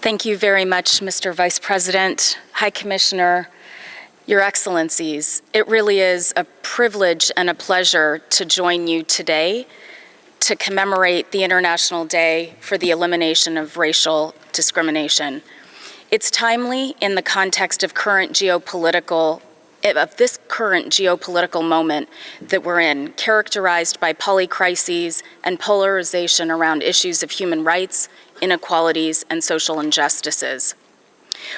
Thank you very much, Mr. Vice President, High Commissioner, Your Excellencies. It really is a privilege and a pleasure to join you today to commemorate the International Day for the Elimination of Racial Discrimination. It's timely in the context of this current geopolitical moment that we're in, characterized by polycrises and polarization around issues of human rights, inequalities, and social injustices.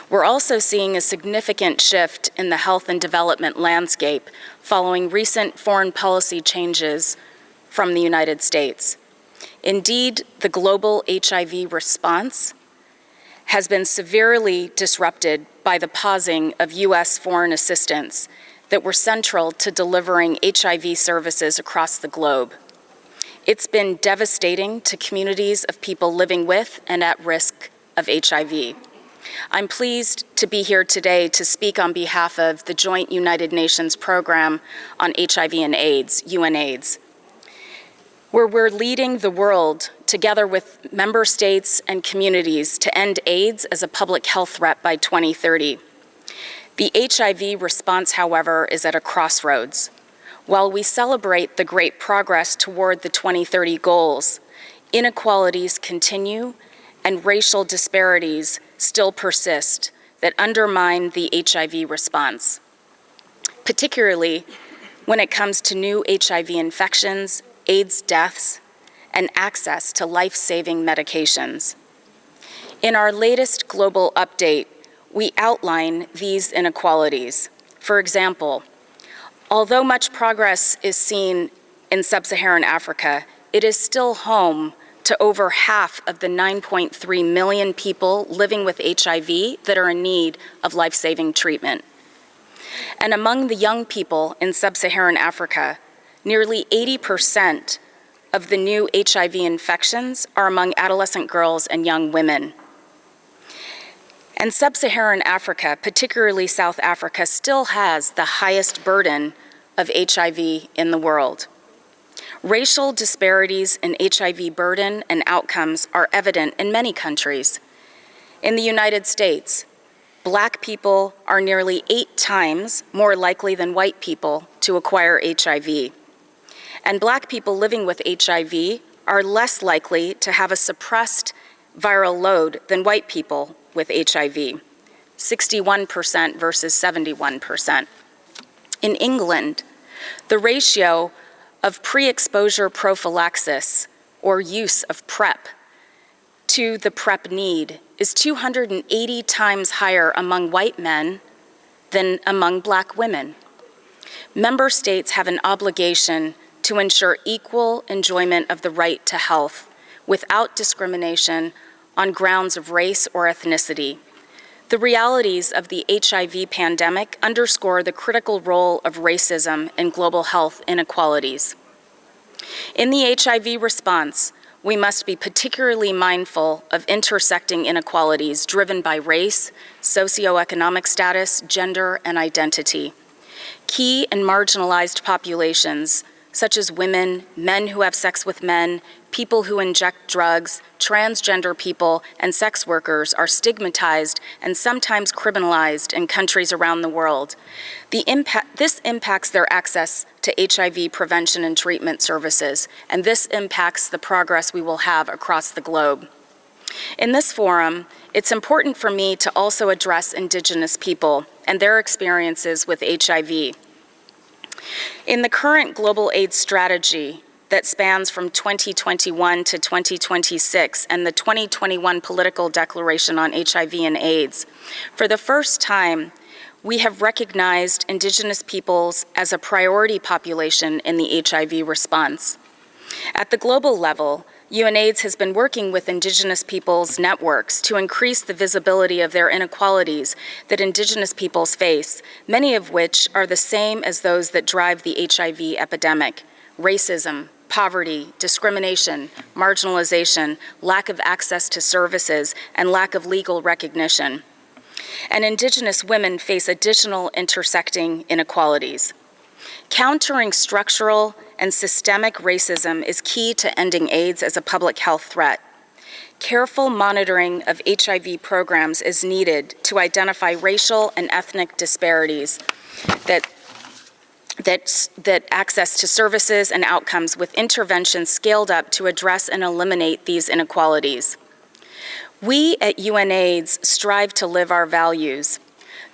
We're also seeing a significant shift in the health and development landscape following recent foreign policy changes from the United States. Indeed, the global HIV response has been severely disrupted by the pausing of U.S. foreign assistance that were central to delivering HIV services across the globe. It's been devastating to communities of people living with and at risk of HIV. I'm pleased to be here today to speak on behalf of the Joint United Nations Program on HIV and AIDS, UNAIDS, where we're leading the world together with member states and communities to end AIDS as a public health threat by 2030. The HIV response, however, is at a crossroads. While we celebrate the great progress toward the 2030 goals, inequalities continue and racial disparities still persist that undermine the HIV response, particularly when it comes to new HIV infections, AIDS deaths, and access to life-saving medications. In our latest global update, we outline these inequalities. For example, although much progress is seen in sub-Saharan Africa, it is still home to over half of the 9.3 million people living with HIV that are in need of life-saving treatment. And among the young people in sub-Saharan Africa, nearly 80% of the new HIV infections are among adolescent girls and young women. And sub-Saharan Africa, particularly South Africa, still has the highest burden of HIV in the world. Racial disparities in HIV burden and outcomes are evident in many countries. In the United States, Black people are nearly 8 times more likely than white people to acquire HIV. And Black people living with HIV are less likely to have a suppressed viral load than white people with HIV, 61% versus 71%. In England, the ratio of pre-exposure prophylaxis, or use of PrEP, to the PrEP need is 280 times higher among white men than among Black women. Member states have an obligation to ensure equal enjoyment of the right to health without discrimination on grounds of race or ethnicity. The realities of the HIV pandemic underscore the critical role of racism in global health inequalities. In the HIV response, we must be particularly mindful of intersecting inequalities driven by race, socioeconomic status, gender, and identity. Key and marginalized populations, such as women, men who have sex with men, people who inject drugs, transgender people, and sex workers are stigmatized and sometimes criminalized in countries around the world. This impacts their access to HIV prevention and treatment services, and this impacts the progress we will have across the globe. In this forum, it's important for me to also address Indigenous people and their experiences with HIV. In the current global AIDS strategy that spans from 2021 to 2026 and the 2021 Political Declaration on HIV and AIDS, for the first time, we have recognized Indigenous peoples as a priority population in the HIV response. At the global level, UNAIDS has been working with Indigenous peoples' networks to increase the visibility of their inequalities that Indigenous peoples face, many of which are the same as those that drive the HIV epidemic: racism, poverty, discrimination, marginalization, lack of access to services, and lack of legal recognition. And Indigenous women face additional intersecting inequalities. Countering structural and systemic racism is key to ending AIDS as a public health threat. Careful monitoring of HIV programs is needed to identify racial and ethnic disparities that access to services and outcomes with interventions scaled up to address and eliminate these inequalities. We at UNAIDS strive to live our values.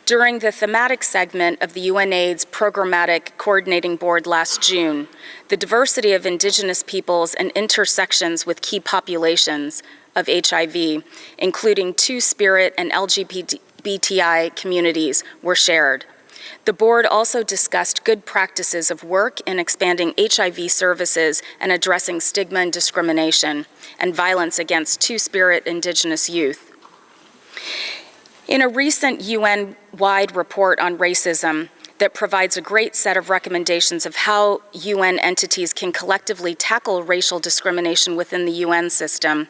During the thematic segment of the UNAIDS Programmatic Coordinating Board last June, the diversity of Indigenous peoples and intersections with key populations of HIV, including Two-Spirit and LGBTI communities, were shared. The board also discussed good practices of work in expanding HIV services and addressing stigma and discrimination and violence against Two-Spirit Indigenous youth. In a recent UN-wide report on racism that provides a great set of recommendations of how UN entities can collectively tackle racial discrimination within the UN system,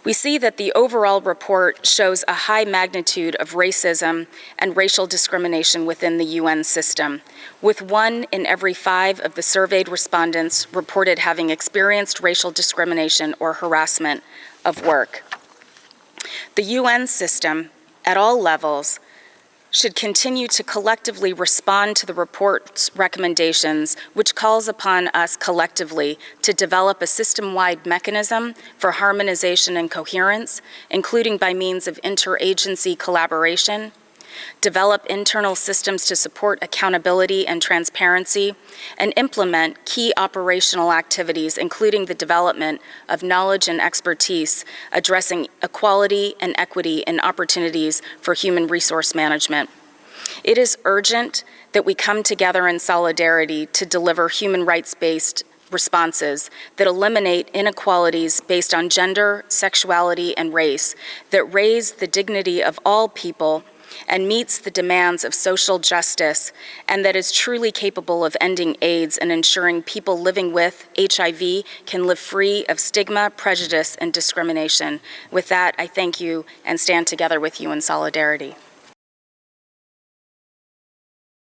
we see that the overall report shows a high magnitude of racism and racial discrimination within the UN system, with 1 in every 5 of the surveyed respondents reported having experienced racial discrimination or harassment of work. The UN system, at all levels, should continue to collectively respond to the report's recommendations, which calls upon us collectively to develop a system-wide mechanism for harmonization and coherence, including by means of interagency collaboration, develop internal systems to support accountability and transparency, and implement key operational activities, including the development of knowledge and expertise addressing equality and equity in opportunities for human resource management. It is urgent that we come together in solidarity to deliver human rights-based responses that eliminate inequalities based on gender, sexuality, and race, that raise the dignity of all people and meets the demands of social justice, and that is truly capable of ending AIDS and ensuring people living with HIV can live free of stigma, prejudice, and discrimination. With that, I thank you and stand together with you in solidarity.